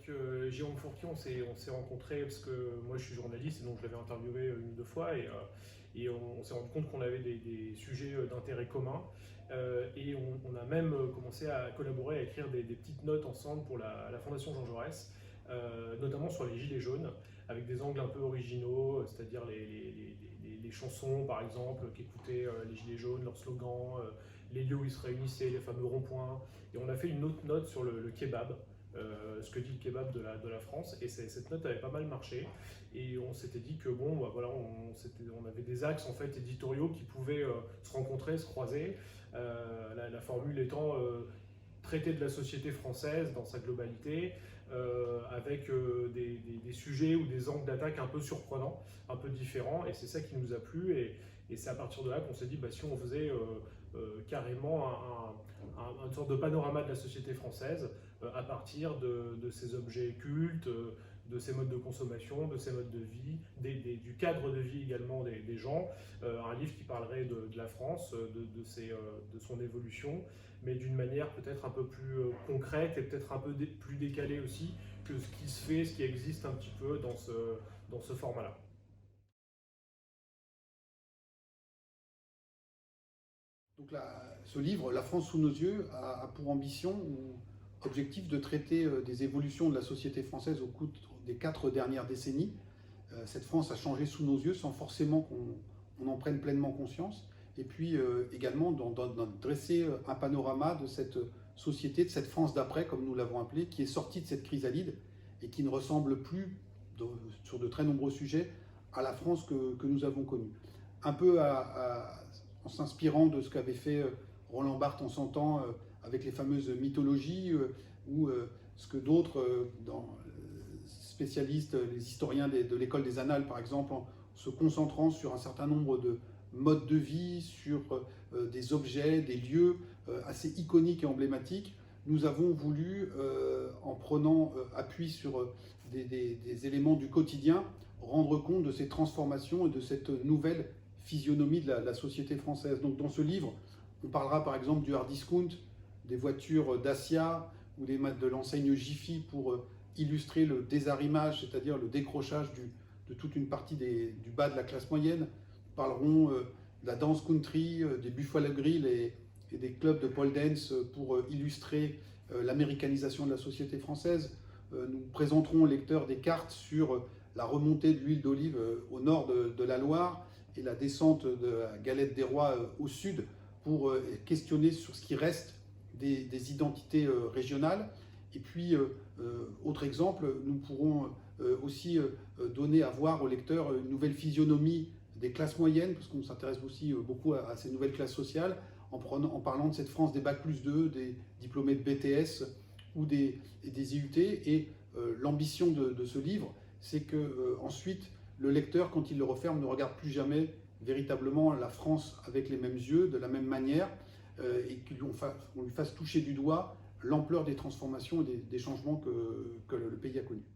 avec Jérôme Fourquier, on s'est rencontrés parce que moi je suis journaliste et donc je l'avais interviewé une ou deux fois et on s'est rendu compte qu'on avait des sujets d'intérêt commun et on a même commencé à collaborer, à écrire des petites notes ensemble pour la Fondation Jean Jaurès, notamment sur les Gilets jaunes, avec des angles un peu originaux, c'est-à-dire les chansons par exemple qu'écoutaient les Gilets jaunes, leurs slogans, les lieux où ils se réunissaient, les fameux ronds-points. Et on a fait une autre note sur le kebab, ce que dit le kebab de la France, et cette note avait pas mal marché. Et on s'était dit que bon, bah, voilà, on avait des axes en fait éditoriaux qui pouvaient se rencontrer, se croiser. La formule étant traiter de la société française dans sa globalité, avec des sujets ou des angles d'attaque un peu surprenants, un peu différents, et c'est ça qui nous a plu. Et c'est à partir de là qu'on s'est dit, bah, si on faisait carrément une sorte de panorama de la société française à partir de ces objets cultes, de ces modes de consommation, de ces modes de vie, du cadre de vie également des gens, un livre qui parlerait de la France, de son évolution, mais d'une manière peut-être un peu plus concrète et peut-être un peu plus décalée aussi que ce qui se fait, ce qui existe un petit peu dans ce format-là. Donc ce livre, La France sous nos yeux, a pour ambition ou objectif de traiter des évolutions de la société française au cours des 4 dernières décennies. Cette France a changé sous nos yeux sans forcément qu'on en prenne pleinement conscience. Et puis également de dresser un panorama de cette société, de cette France d'après, comme nous l'avons appelée, qui est sortie de cette chrysalide et qui ne ressemble plus, sur de très nombreux sujets, à la France que nous avons connue. Un peu en s'inspirant de ce qu'avait fait Roland Barthes en son temps avec les fameuses mythologies, ou ce que d'autres spécialistes, les historiens de l'école des Annales par exemple, en se concentrant sur un certain nombre de modes de vie, sur des objets, des lieux assez iconiques et emblématiques, nous avons voulu, en prenant appui sur des éléments du quotidien, rendre compte de ces transformations et de cette nouvelle physionomie de la société française. Donc dans ce livre, on parlera par exemple du hard discount, des voitures Dacia ou de l'enseigne Jiffy pour illustrer le désarrimage, c'est-à-dire le décrochage de toute une partie du bas de la classe moyenne. Nous parlerons de la danse country, des Buffalo Grill et des clubs de pole dance pour illustrer l'américanisation de la société française. Nous présenterons au lecteur des cartes sur la remontée de l'huile d'olive au nord de la Loire et la descente de la Galette des Rois au sud pour questionner sur ce qui reste des identités régionales. Et puis, autre exemple, nous pourrons aussi donner à voir au lecteur une nouvelle physionomie des classes moyennes, parce qu'on s'intéresse aussi beaucoup à ces nouvelles classes sociales, en parlant de cette France des Bac+2, des diplômés de BTS ou des IUT. Et l'ambition de ce livre, c'est que ensuite, le lecteur, quand il le referme, ne regarde plus jamais véritablement la France avec les mêmes yeux, de la même manière, et qu'on lui fasse toucher du doigt l'ampleur des transformations et des changements que le pays a connus.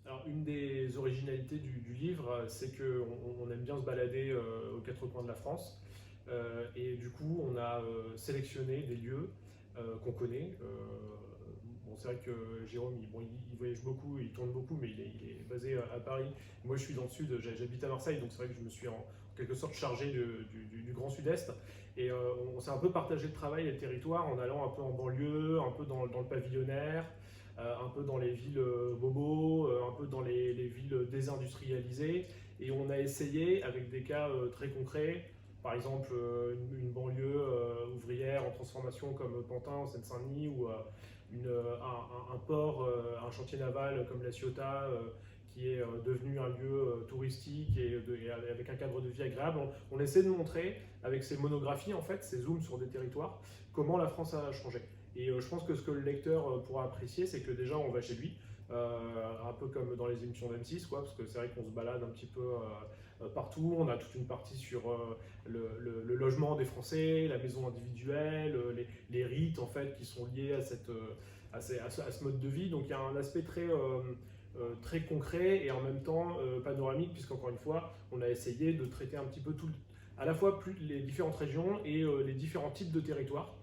Alors, une des originalités du livre, c'est qu'on aime bien se balader aux quatre coins de la France. Et du coup, on a sélectionné des lieux qu'on connaît. Bon, c'est vrai que Jérôme, il voyage beaucoup, il tourne beaucoup, mais il est basé à Paris. Moi, je suis dans le sud, j'habite à Marseille, donc c'est vrai que je me suis en quelque sorte chargé du Grand Sud-Est. Et on s'est un peu partagé le travail et le territoire en allant un peu en banlieue, un peu dans le pavillonnaire, un peu dans les villes bobos, un peu dans les villes désindustrialisées. Et on a essayé, avec des cas très concrets, par exemple une banlieue ouvrière en transformation comme Pantin en Seine-Saint-Denis, ou un port, un chantier naval comme La Ciotat, qui est devenu un lieu touristique et avec un cadre de vie agréable. On essaie de montrer, avec ces monographies, en fait, ces zooms sur des territoires, comment la France a changé. Et je pense que ce que le lecteur pourra apprécier, c'est que déjà on va chez lui, un peu comme dans les émissions d'M6, quoi, parce que c'est vrai qu'on se balade un petit peu partout. On a toute une partie sur le logement des Français, la maison individuelle, les rites en fait qui sont liés à ce mode de vie. Donc il y a un aspect très concret et en même temps panoramique, puisqu'encore une fois, on a essayé de traiter un petit peu à la fois les différentes régions et les différents types de territoires.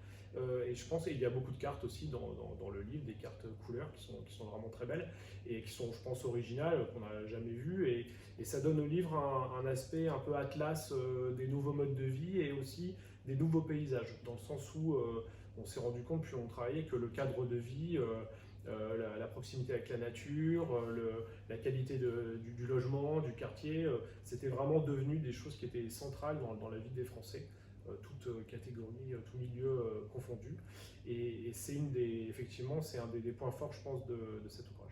Et je pense qu'il y a beaucoup de cartes aussi dans le livre, des cartes couleurs qui sont vraiment très belles et qui sont, je pense, originales, qu'on n'a jamais vues. Et ça donne au livre un aspect un peu atlas des nouveaux modes de vie et aussi des nouveaux paysages, dans le sens où on s'est rendu compte, puis on travaillait, que le cadre de vie, la proximité avec la nature, la qualité du logement, du quartier, c'était vraiment devenu des choses qui étaient centrales dans la vie des Français, toutes catégories, tout milieu confondu. Et c'est effectivement, c'est un des points forts, je pense, de cet ouvrage.